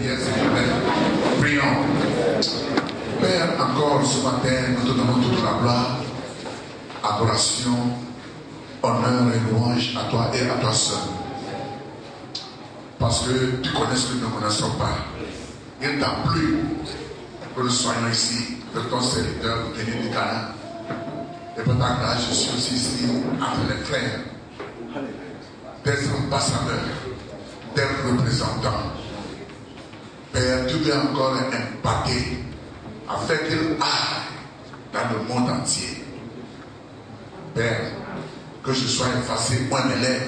prière, s'il vous plaît. Prions. Père, encore ce matin, nous te donnons toute la gloire, adoration, honneur et louange à toi et à toi seul. Parce que tu connais ce que nous ne connaissons pas. Il t'a plu que nous soyons ici, de ton serviteur venu du Ghana. Et pour ta grâce, je suis aussi ici entre les frères, des ambassadeurs, des représentants. Père, tu veux encore impacter afin qu'il aille dans le monde entier. Père, que je sois effacé, moi mes lèvres,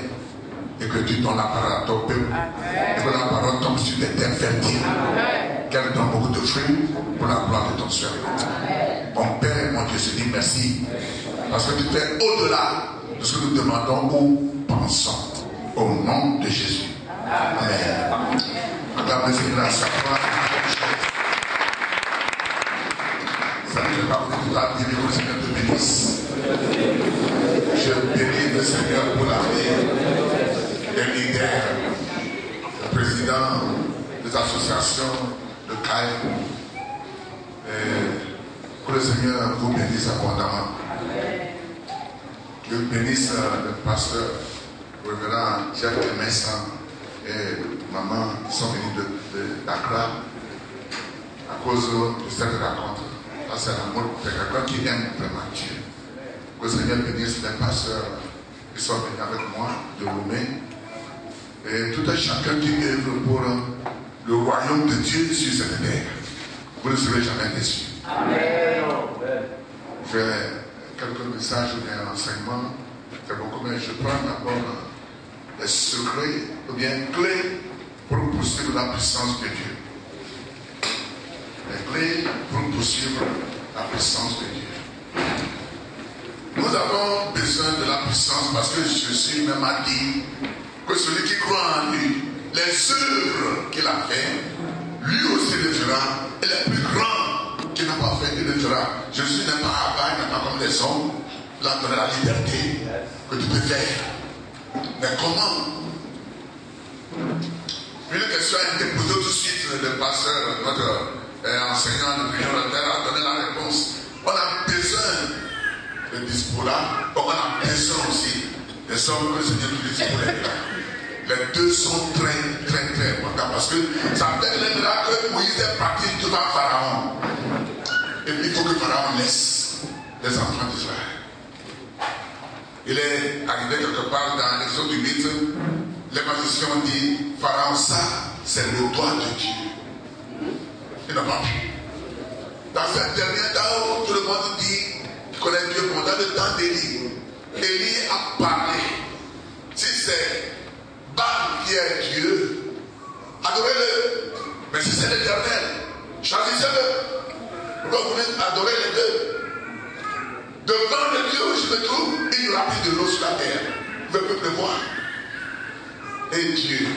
et que tu donnes la parole à ton peuple, et que la parole tombe sur des terres fertiles, qu'elle donne beaucoup de fruits pour la gloire de ton serviteur. Mon Père et mon Dieu, je dis merci, parce que tu fais au-delà de ce que nous demandons ou pensons, au nom de Jésus. Amen. Madame le Seigneur, à sa foi, ça ne fait pas beaucoup de dire que le Seigneur te bénisse. Je bénis le Seigneur pour la vie des leaders, le président des associations de CAI. Que le Seigneur vous bénisse abondamment. Que bénisse le pasteur, le révérend Jacques Messan et maman qui sont venus d'Accra à cause de cette rencontre. Ça, c'est l'amour de quelqu'un qui aime vraiment Dieu. Que le Seigneur bénisse les pasteurs qui sont venus avec moi de Roumain et tout un chacun qui œuvre pour le royaume de Dieu sur cette terre. Vous ne serez jamais déçus. Amen. J'ai quelques messages ou des enseignements. C'est beaucoup, mais je prends d'abord les secrets ou bien clés pour poursuivre la puissance de Dieu. Les clés pour poursuivre la puissance de Dieu. Nous avons besoin de la puissance parce que Jésus même a dit que celui qui croit en lui, les œuvres qu'il a fait, lui aussi les fera, et les plus grands qu'il n'a pas fait, il les fera. Jésus n'est pas avare, il n'est pas comme les hommes, il a donné la liberté que tu peux faire. Mais comment? Une question est déposée tout de suite, le pasteur, notre enseignant de l'Union Terre a donné la réponse. On a besoin de discours-là, on a besoin aussi des hommes que le Seigneur utilise pour les miracles. Les deux sont très importants parce que ça fait le miracle que Moïse est parti devant Pharaon. Et puis il faut que Pharaon laisse les enfants d'Israël. Il est arrivé quelque part dans l'Exode 8, les magiciens ont dit, Pharaon, ça, c'est le doigt de Dieu. Il n'a pas pu. Dans cette dernière temps, tout le monde dit, tu connais Dieu pendant le temps d'Élie. Élie a parlé. Si c'est Baal qui est Dieu, adorez-le. Mais si c'est l'Éternel, choisissez-le. Pourquoi vous voulez adorer les deux? Devant le Dieu où je me trouve, il n'y aura plus de l'eau sur la terre. Vous ne pouvez plus voir. Et Dieu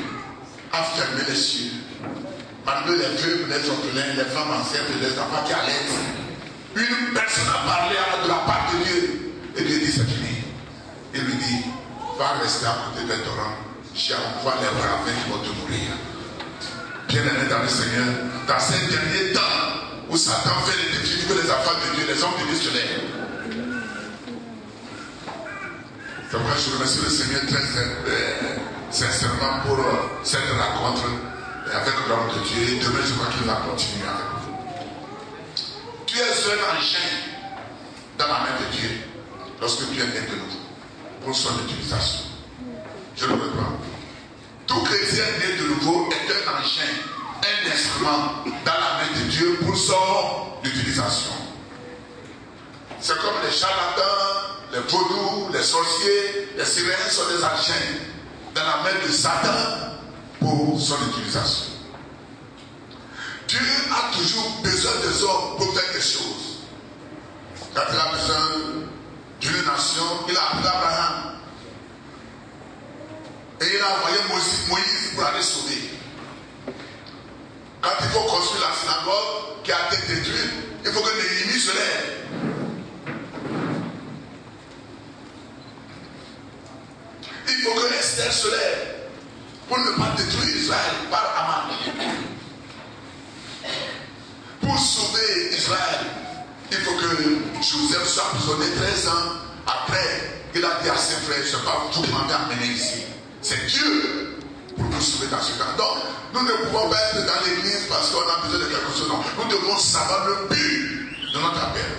a fermé les cieux. Malgré les veuves, les orphelins, les femmes enceintes, les enfants qui allaitent. Une personne a parlé de la part de Dieu. Et Dieu dit, c'est fini. Il lui dit, va rester à côté des torrents. J'envoie les ravins qui vont te mourir. Bien-aimé dans le Seigneur, dans ces derniers temps où Satan fait les défis que les enfants de Dieu, les hommes de Dieu se lèvent. C'est pourquoi je remercie le Seigneur très sincèrement pour cette rencontre avec l'homme de Dieu. Et demain, je crois qu'il va continuer avec vous. Tu es un engin dans la main de Dieu lorsque tu es né de nouveau pour son utilisation. Je le reprends. Tout chrétien né de nouveau est un engin, un instrument dans la main de Dieu pour son utilisation. C'est comme les charlatans, les vaudous, les sorciers, les sirènes sont des engins dans la main de Satan pour son utilisation. Dieu a toujours besoin des hommes pour faire quelque chose. Quand il a besoin d'une nation, il a appelé Abraham. Et il a envoyé Moïse pour aller sauver. Quand il faut construire la synagogue qui a été détruite, il faut que Néhémie se lève. Il faut que Esther se lève pour ne pas détruire Israël par Aman. que Joseph soit emprisonné 13 ans. Après, il a dit à ses frères, je ne sais pas vous qui m'avez amené ici. C'est Dieu pour nous sauver dans ce cas. Donc, nous ne pouvons pas être dans l'église parce qu'on a besoin de quelque chose. Non. Nous devons savoir le but de notre appel.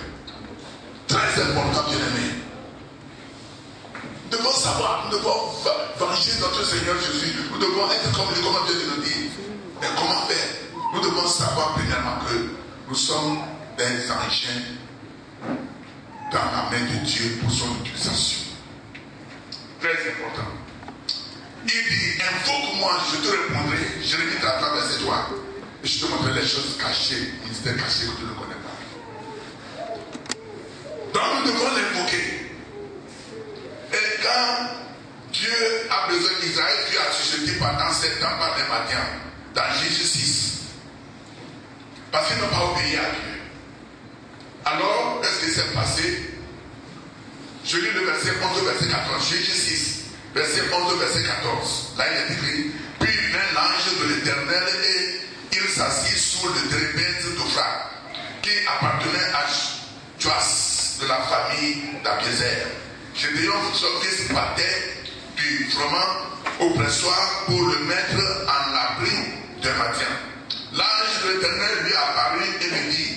Très important, bien-aimé. Nous devons savoir, nous devons venger notre Seigneur Jésus. Nous devons être comme lui, comme Dieu nous dit. Mais comment faire? Nous devons savoir premièrement que nous sommes des engins dans la main de Dieu pour son utilisation. Très important. Il dit, invoque-moi, je te répondrai. Jérémie 33, verset 3. Et je te montrerai les choses cachées, mystères cachés que tu ne connais pas. Donc nous devons l'invoquer. Et quand Dieu a besoin d'Israël, Dieu a suscité pendant 7 ans par les matins, dans Jésus 6. Parce qu'ils n'ont pas obéi à Dieu. Alors, qu'est-ce qui s'est passé? Je lis le verset 11 au verset 14. Jésus 6, verset 11 au verset 14. Là, il est écrit, puis vint l'ange de l'Éternel et il s'assit sous le térébinthe d'Ophra, qui appartenait à Joas, de la famille d'Abiézer. Gédéon, son fils, battait du froment au pressoir pour le mettre en abri de matin. L'ange de l'Éternel lui apparut et lui dit,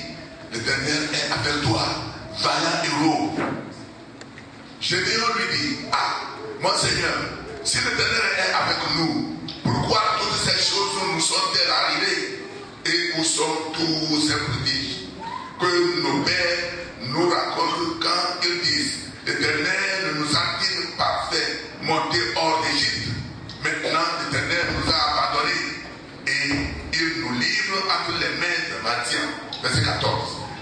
l'Éternel est avec toi, vaillant héros. Gédéon lui dit, ah, mon Seigneur, si l'Éternel est avec nous, pourquoi toutes ces choses nous sont-elles arrivées? Et où sont tous ces prodiges que nos pères nous racontent quand ils disent, l'Éternel nous a-t-il pas fait monter hors d'Égypte? Maintenant, l'Éternel nous a abandonnés et il nous livre entre les mains de Madian. Verset 14.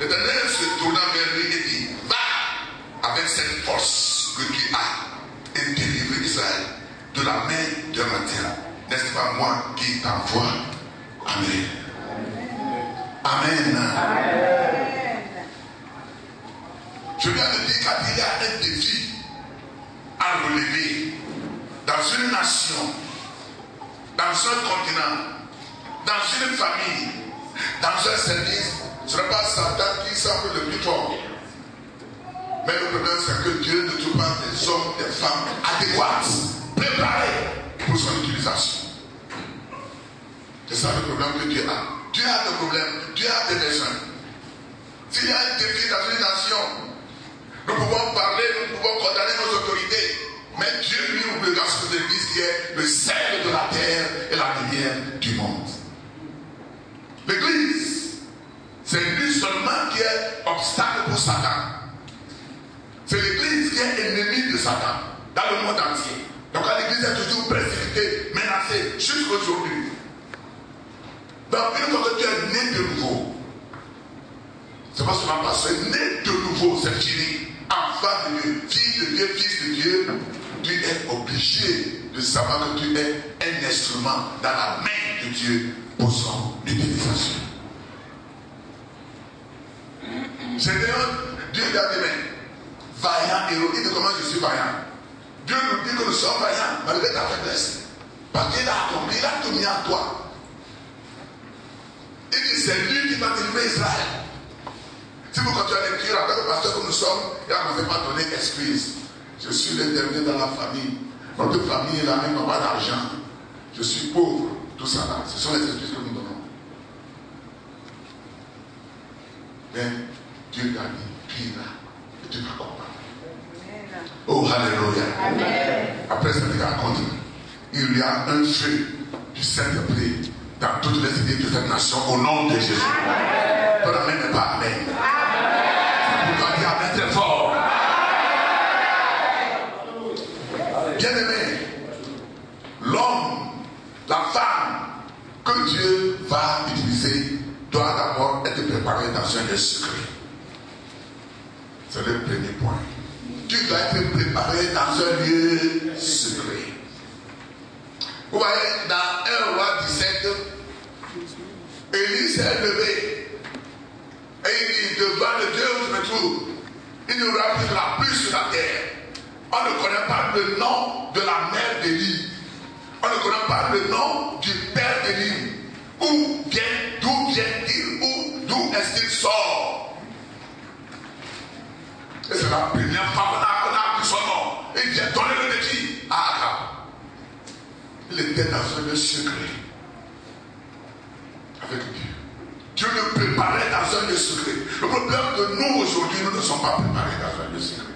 L'Éternel se tournant vers lui et dit, va avec cette force que tu as et délivre Israël de la main de Madian. N'est-ce pas moi qui t'envoie? Amen. Amen. Amen. Je viens de dire qu'il y a un défi à relever dans une nation, dans un continent, dans une famille, dans un service. Ce n'est pas Satan qui semble le plus fort. Mais le problème, c'est que Dieu ne trouve pas des hommes, des femmes adéquates, préparés pour son utilisation. C'est ça le problème que Dieu a. Dieu a des problèmes, Dieu a des besoins. S'il y a un défi dans une nation, nous pouvons parler, nous pouvons condamner nos autorités. Mais Dieu lui ouvre dans ce église qui est le sel de la terre et la lumière du monde. L'église, c'est lui seulement qui est obstacle pour Satan. C'est l'église qui est ennemie de Satan dans le monde entier. Donc l'église est toujours persécutée, menacée, jusqu'aujourd'hui. Donc une fois que tu es né de nouveau, c'est pas seulement parce que né de nouveau, c'est fini. Enfant de Dieu, fille de Dieu, fils de Dieu, tu es obligé de savoir que tu es un instrument dans la main de Dieu pour son utilisation. Dieu lui a dit, mais vaillant héros, il dit comment je suis vaillant. Dieu nous dit que nous sommes vaillants malgré ta faiblesse. Parce qu'il a accompli, il a tout mis en toi. Il dit, c'est lui qui va délivrer Israël. Si vous continuez à l'écrire avec le pasteur que nous sommes, il a commencé par donner excuse. Je suis le dernier dans la famille. Notre famille, là même, n'a pas d'argent. Je suis pauvre. Tout ça là. Ce sont les excuses que nous donnons. Mais Dieu t'a dit, tu iras. Et tu vas comprendre. Oh, alléluia. Amen. Après ça, il raconte, il y a un feu du Saint-Esprit dans toutes les idées de cette nation au nom de Jésus. Ton amen n'est pas amen. Vous dois dire amen très fort. Bien-aimé, l'homme, la femme que Dieu va utiliser doit d'abord être préparé dans un lieu secret. C'est le premier point. Tu dois être préparé dans un lieu secret. Vous voyez, dans 1 roi 17, Élie s'est levé et il dit, devant le Dieu où je me trouve, il n'y aura plus de la pluie sur la terre. On ne connaît pas le nom de la mère d'Élie. On ne connaît pas le nom du père d'Élie. D'où vient-il, d'où est-ce qu'il sort? Et c'est la première fois qu'on a appris son nom. Et il dit, donnez-le de qui? À Akab. Il était dans un lieu secret. Avec Dieu. Dieu le préparait dans un lieu secret. Le problème de nous aujourd'hui, nous ne sommes pas préparés dans un lieu secret.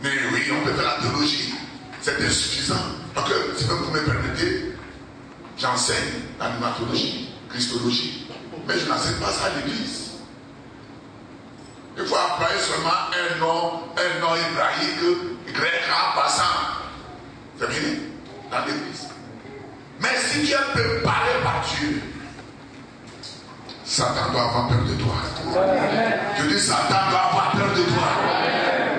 Mais oui, on peut faire la théologie. C'est insuffisant. Parce que, si vous me permettez, j'enseigne l'animatologie, christologie. Mais je n'enseigne pas ça à l'église. Il faut employer seulement un nom hébraïque, grec en passant. C'est fini dans l'église. Mais si tu es préparé par Dieu, Satan doit avoir peur de toi. Je dis Satan doit avoir peur de toi.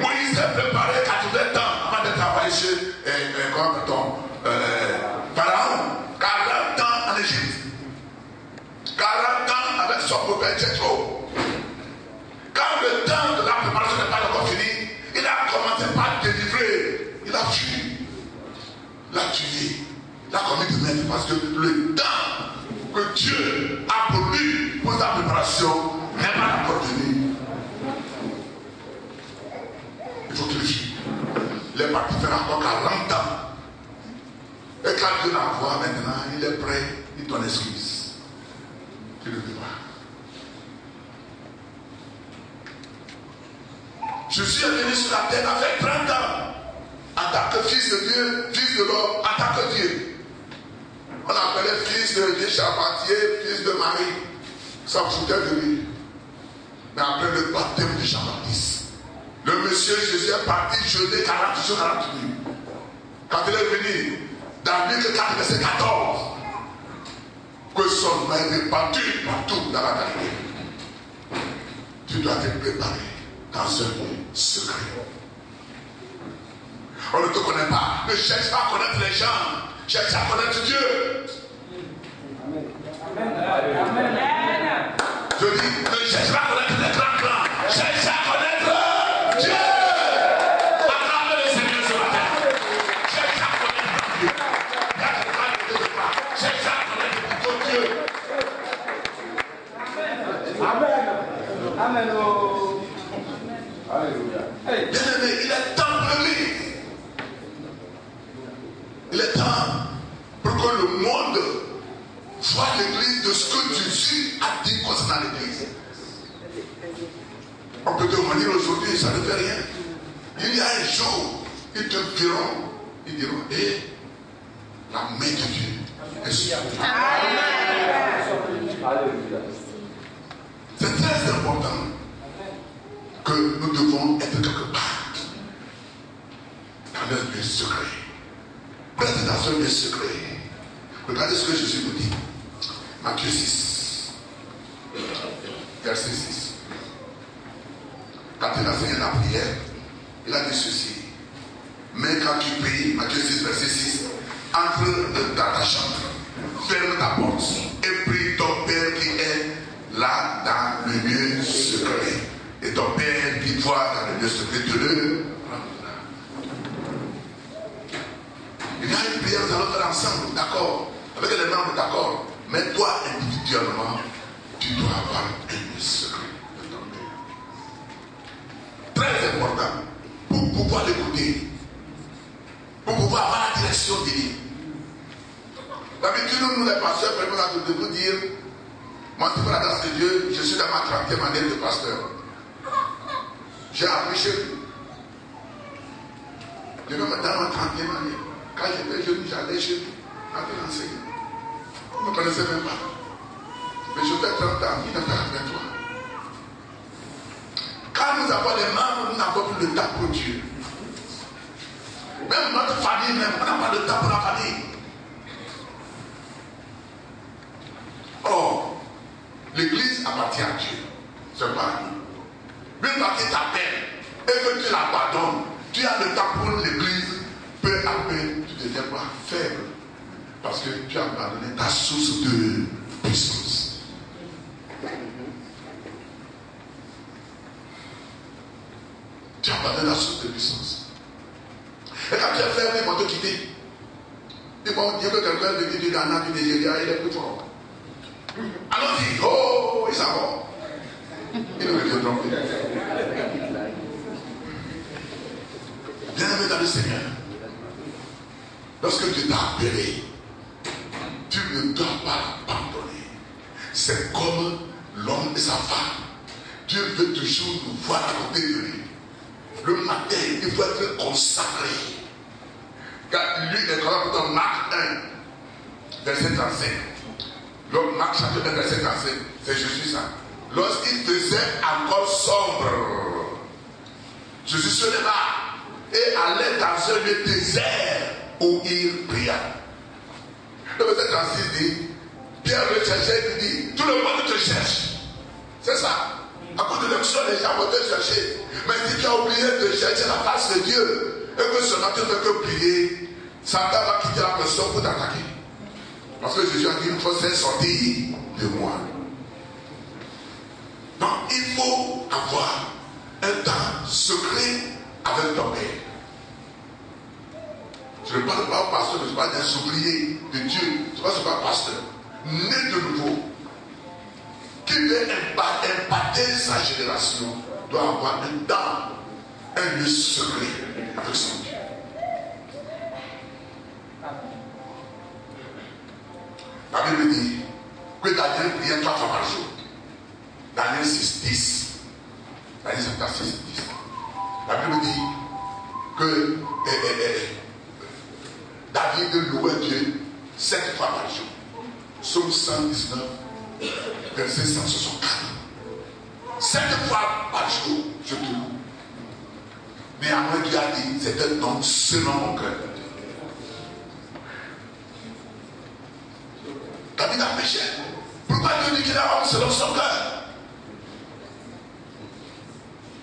Moïse s'est préparé 80 ans avant de travailler chez Pharaon. 40 ans en Égypte. 40 ans avec son prophète Jétro. Quand le temps de la préparation n'est pas encore fini, il a commencé par délivrer. Il a fui. Il a tué. Il a commis de même parce que le temps que Dieu a pour lui pour sa préparation n'est pas encore venu. Il faut qu'il fuit. Il est parti faire encore 40 ans. Et quand Dieu l'envoie maintenant, il est prêt, il donne excuse. Tu ne veux pas. Jésus est venu sur la terre avec 30 ans. En tant que fils de Dieu, fils de l'homme, en tant que Dieu. On l'appelait fils de Dieu charpentier, fils de Marie. Ça foutait de lui. Mais après le baptême de Jean-Baptiste, le monsieur Jésus est parti jeûner 40 jours, 40 nuits. Quand il est venu, dans Luc 4, verset 14, que son nom est répandu partout dans la Galilée. Tu dois te préparer dans un lieu secret. On ne te connaît pas. Ne cherche pas à connaître les gens. Cherche à connaître Dieu. Amen. Je dis, ne cherche pas à connaître les grands. Cherche à connaître Dieu. Acclame le Seigneur ce matin. Cherche à connaître Dieu. Cherche à connaître ton Dieu. Amen. Amen. Alléluia. Bien-aimé, il est temps de lui. Il est temps pour que le monde voit l'église de ce que Jésus a dit concernant l'église. On peut te dire aujourd'hui, ça ne fait rien. Il y a un jour, ils te verront, ils diront, hé, la main de Dieu est sur toi. C'est très important que nous devons être quelque part dans un lieu secret. Restez dans un lieu secret. Regardez ce que Jésus nous dit. Matthieu 6, verset 6. Quand il a fait la prière, il a dit ceci. Mais quand tu pries, Matthieu 6, verset 6, entre dans ta chambre, ferme ta porte et prie ton Père qui est là dans le lieu secret. Et ton Père qui voit dans le lieu secret te le rendra. Il y a une prière, nous allons faire ensemble, d'accord, avec les membres, d'accord. Mais toi, individuellement, tu dois avoir un lieu secret de ton Père. Très important, pour pouvoir l'écouter, pour pouvoir avoir la direction divine. D'habitude, nous les pasteurs, permettez de vous dire, moi, c'est pas la grâce de Dieu, je suis dans ma 30e année de pasteur. J'ai appris chez lui. Je vais me dans ma 30e année. Quand j'étais jeune, j'allais chez lui, quand il enseignait. Vous ne me connaissez même pas. Mais je fais 30 ans, il n'est pas avec toi. Quand nous avons les membres, nous n'avons plus le temps pour Dieu. Même notre famille, même, on n'a pas le temps pour la famille. Or, l'église appartient à Dieu. C'est pas nous. Même quand il t'appelle et que tu la pardonnes, tu as le temps pour l'église, peu à peu, tu deviens pas faible. Parce que tu as abandonné ta source de puissance. Tu as abandonné la source de puissance. Et quand tu es faible, ils vont te quitter. Ils vont dire que quelqu'un de du Ghana, du Nigeria, il est plus fort. Allons-y, oh, ils s'en vont. Ils ne reviendront plus. Bien-aimé dans le Seigneur, lorsque Dieu t'a appelé, tu ne dois pas abandonner. C'est comme l'homme et sa femme. Dieu veut toujours nous voir à côté de lui. Le matin, il faut être consacré. Car lui est comme dans Marc 1, verset 35. Donc Marc chapitre 1, verset 35, c'est Jésus ça. Lorsqu'il faisait encore sombre, Jésus se leva et allait dans un lieu désert où il pria. Le verset 36 dit, Pierre le cherchait et lui dit, tout le monde te cherche. C'est ça. À cause de l'action, les gens vont te chercher. Mais si tu as oublié de chercher la face de Dieu, et que seulement tu ne fais que prier, Satan va quitter la personne pour t'attaquer. Parce que Jésus a dit, il faut sortir de moi. Donc, il faut avoir un temps secret avec ton Père. Je ne parle pas au pasteur, je parle d'un ouvrier de Dieu. Je ne parle pas au pasteur. Né de nouveau, qui veut impacter sa génération, doit avoir un temps, un lieu secret avec son Dieu. La Bible dit que Daniel priait 3 fois par jour. Daniel 6, 10. Daniel 6, 10. La Bible dit que David louait Dieu 7 fois par jour. Psaume 119, verset 164. 7 fois par jour, je te loue. Néanmoins, Dieu a dit, c'est un nom selon mon cœur. David a péché. Pourquoi Dieu dit qu'il a homme selon son cœur?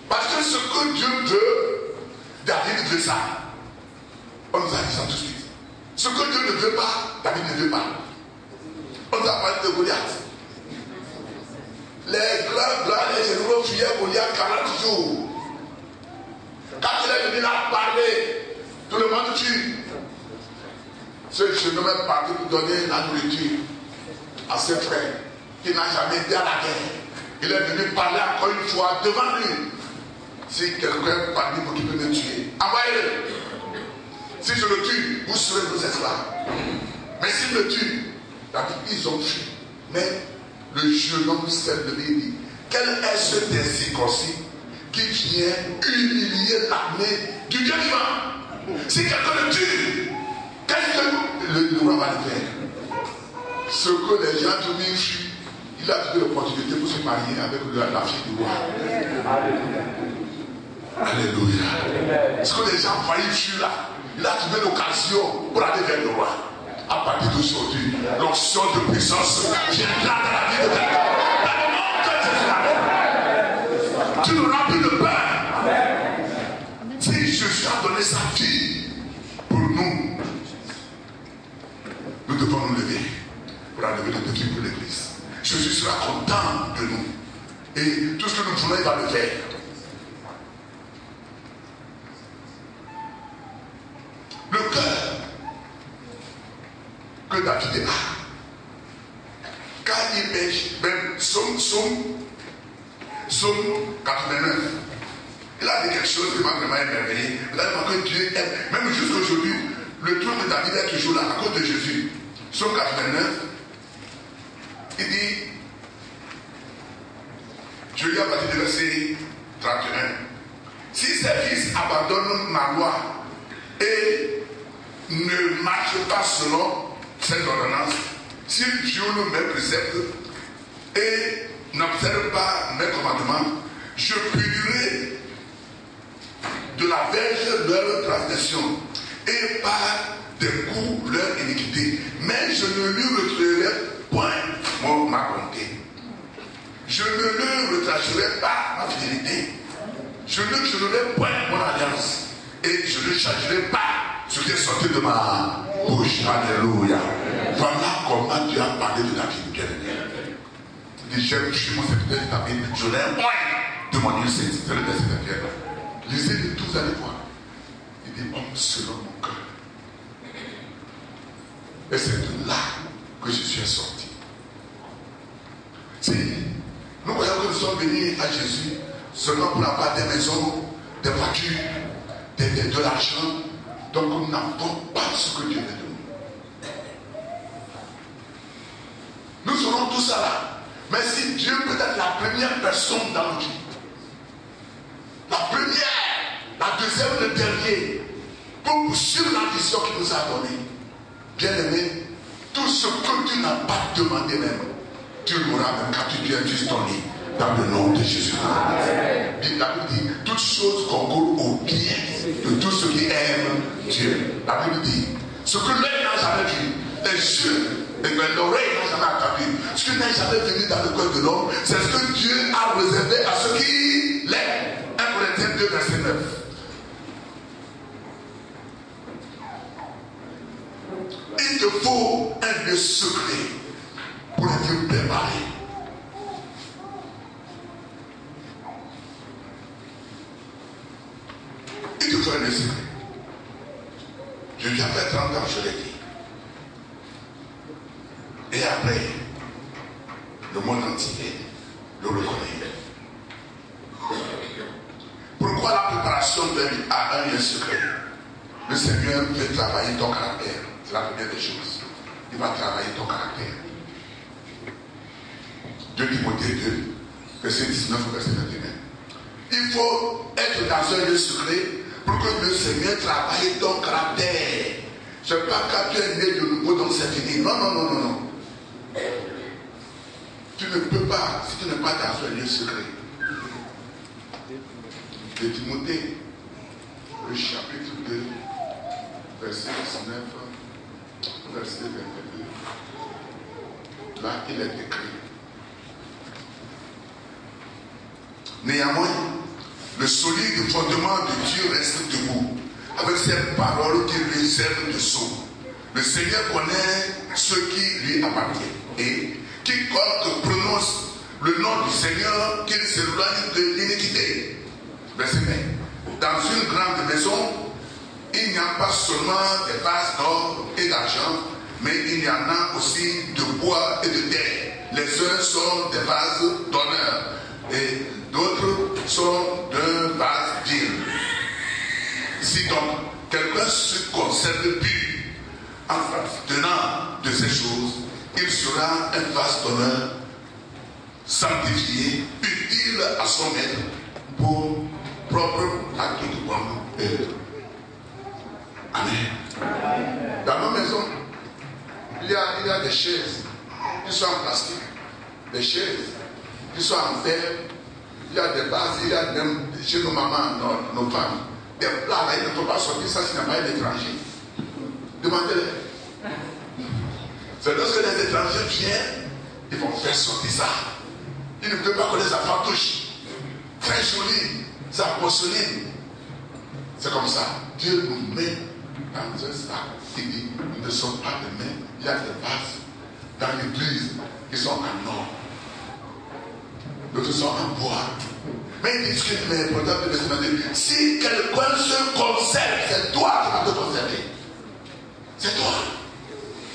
Parce que ce que Dieu veut, David veut ça. On nous a dit ça tout de suite. Ce que Dieu ne veut pas, David ne veut pas. On nous a parlé de Goliath. Les grands, les généraux fuyaient Goliath 40 jours. Quand il est venu là parler, tout le monde tue. Ce jeune homme est parti pour donner la nourriture à ses frères qui n'a jamais été à la guerre. Il est venu parler encore une fois devant lui. Si quelqu'un parmi vous qui peut me tuer, envoyez-le. Si je le tue, vous serez vos esclaves. Mais s'il me tue, ils ont fui. Mais le jeune homme s'est levé et dit, quel est ce incirconcis qui vient humilier l'armée du Dieu vivant? Si quelqu'un le tue, qu'est-ce que le roi va le faire? Ce que les gens ont mis fuient, il a trouvé l'opportunité pour se marier avec la fille du roi. Alléluia. Ce que les gens voyaient fuir là, il a trouvé l'occasion pour aller vers le roi. À partir d'aujourd'hui, l'onction de puissance viendra dans la vie de quelqu'un. Dans le monde que tu nous remplis de pain. Si Jésus a donné sa vie pour nous, nous devons nous lever pour enlever le défi pour l'église. Jésus sera content de nous. Et tout ce que nous voulons, il va le faire. Le cœur que David a, quand il pêche, même Psaume 89, il a dit quelque chose qui m'a vraiment émerveillé. Il a dit que Dieu aime, même jusqu'aujourd'hui, le trône de David est toujours là à cause de Jésus. Psaume 89, il dit, je lis à partir du verset 31. Si ses fils abandonnent ma loi et ne marchent pas selon cette ordonnance, s'ils violent mes préceptes et n'observent pas mes commandements, je punirai de la verge leur transgression et par des coups leur iniquité. Mais je ne lui retirerai point ma bonté. Je ne lui retracherai pas ma fidélité. Je ne changerai point mon alliance. Et je ne changerai pas ce qui est sorti de ma bouche. Alléluia. Voilà comment Dieu a parlé de David, bien-aimé. Il dit, j'aime, je suis mon serviteur de David, je l'aime point de mon Dieu, c'est le verset de Pierre. Lisez-le tous, allez voir. Il dit, homme selon mon cœur. Et c'est de là que je suis sorti. Si nous voyons que nous sommes venus à Jésus seulement pour avoir des maisons, des voitures, de l'argent, donc nous n'avons pas ce que Dieu veut de nous. Nous serons tous là. Mais si Dieu peut être la première personne dans notre vie, la première, la deuxième, le dernier, pour poursuivre la vision qu'il nous a donnée, bien aimé, tout ce que tu n'as pas demandé même, tu l'auras même quand tu viens juste ton lit, dans le nom de Jésus. La Bible dit, toutes choses concourent au bien de tous ceux qui aiment Dieu. La Bible dit, ce que l'œil n'a jamais vu, les yeux, et l'oreille n'a jamais entendu, ce qui n'est jamais venu dans le cœur de l'homme, c'est ce que Dieu a réservé à ceux qui l'aiment. 1 Corinthiens 2, verset 9. Il te faut un lieu secret pour être préparé. Il te faut un lieu secret. Je lui ai fait 30 ans, je l'ai dit. Et après, le monde entier le reconnaît. Pourquoi la préparation à un lieu secret? Le Seigneur veut travailler ton caractère. C'est la première des choses. Il va travailler ton caractère. 2 Timothée 2, verset 19 au verset 21. Il faut être dans un lieu secret pour que le Seigneur travaille ton caractère. Je ne sais pas quand tu es né de nouveau dans cette vie. Non, non, non, non, non. Tu ne peux pas, si tu n'es pas dans un lieu secret. De Timothée, le chapitre 2, verset 19, verset 22. Là, il est écrit. Néanmoins, le solide fondement de Dieu reste debout, avec ses paroles qui réservent de saut. Le Seigneur connaît ceux qui lui appartiennent. Et quiconque prononce le nom du Seigneur, qu'il s'éloigne de l'iniquité. Verset 20. Dans une grande maison, il n'y a pas seulement des vases d'or et d'argent, mais il y en a aussi de bois et de terre. Les uns sont des vases d'honneur et d'autres sont d'un vase d'huile. Si donc quelqu'un se conserve pur en tenant de ces choses, il sera un vase d'honneur, sanctifié, utile à son maître, pour propre à tout bon œuvre. Amen. Dans nos maisons, il y a des chaises qui sont en plastique, des chaises qui sont en fer, il y a des bases, il y a même chez nos mamans, nos femmes, des plats là, il ne faut pas sortir ça s'il n'y a pas un étranger. Demandez-les. C'est lorsque les étrangers viennent, ils vont faire sortir ça. Ils ne peuvent pas que les enfants touchent. Très joli, c'est en porcelaine. C'est comme ça. Dieu nous met dans un sac. Il dit, nous ne sommes pas de main. Il y a des vases dans l'église qui sont en or. D'autres sont en bois. Mais il dit ce qui est important de se demander, si quelqu'un se conserve, c'est toi qui vas te conserver. C'est toi.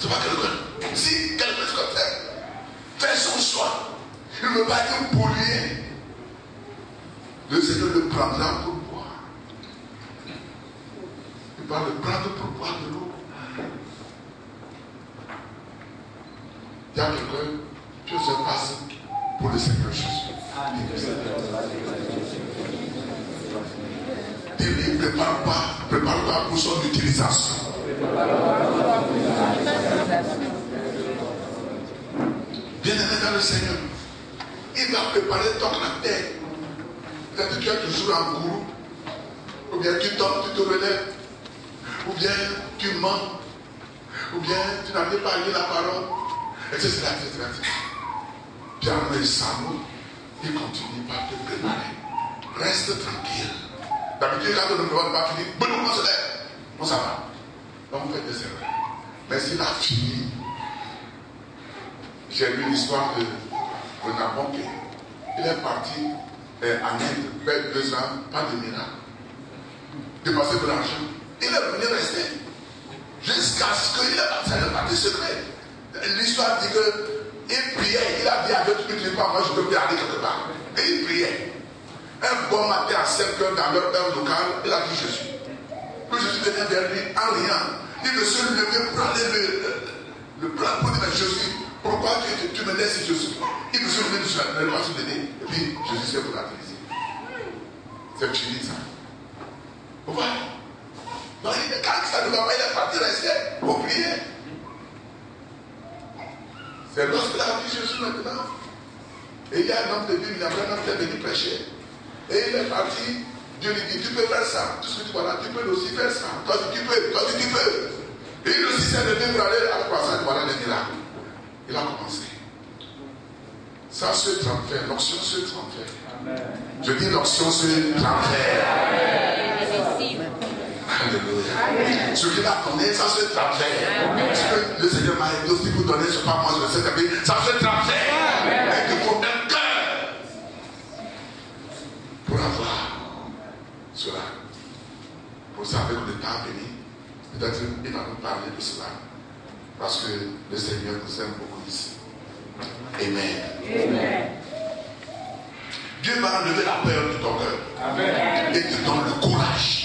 C'est pas quelqu'un. Si quelqu'un se conserve, fais son choix. Il ne veut pas dire polluer. Le Seigneur le prendra pour boire. Il va le prendre pour boire de l'eau. Il y a quelqu'un qui se passe pour le Seigneur Jésus. Il ne prépare pas pour son utilisation. Bien-aimé dans le Seigneur, il va préparer ton caractère. Peut-être que tu es toujours en gourou, ou bien tu tombes, tu te relèves, ou bien tu mens, ou bien tu n'arrives pas à lire la parole, etc. Pierre et Samuel, il continue par te préparer. Reste tranquille. D'habitude, quand on ne peut pas finir, bon, on se lève. Bon, ça va. On fait des erreurs. Mais s'il a fini, j'ai lu l'histoire de Renard Bonquet. Il est parti en Inde, fait 2 ans, pas de miracle. Dépasser de l'argent. Il est venu rester. Jusqu'à ce qu'il ait le parti secret. L'histoire dit qu'il priait. Il a dit à Dieu, tu ne pas, moi je peux plus aller quelque part. Et il priait. Un bon matin à 5 heures dans leur heure locale, il a dit Jésus. que Jésus venait vers lui en riant. Il veut se lever pour aller le prendre pour dire, Jésus, pourquoi tu me laisses Jésus? Il veut se lever sur la main, et puis Jésus s'est pour l'attriser. C'est fini ça. Vous voyez? Donc quand ça ne va pas, il est parti rester pour prier. C'est lorsqu'il a dit Jésus maintenant. Et il y a un homme de Dieu, il y a un homme qui est venu prêcher. Et il est parti. Dieu lui dit, tu peux faire ça. Tout ce que tu vois là, tu peux aussi faire ça. Toi tu peux, toi tu peux. Et il aussi s'est levé pour aller à la croissance, voilà les miracles. Il a commencé. Ça se transfère, l'onction se transfère. Je dis l'onction se transfère. Alléluia. Ce qu'il a donné, ça se transfère. Ce que le Seigneur m'a aidé aussi pour donner, ce n'est pas moi, je le sais, mais ça se transfère. Et il faut un cœur pour avoir cela. Vous savez qu'on est pas béni. Peut-être qu'il va nous parler de cela. Parce que le Seigneur nous aime beaucoup ici. Amen. Amen. Dieu va enlever la peur de ton cœur. Amen. Et te donne le courage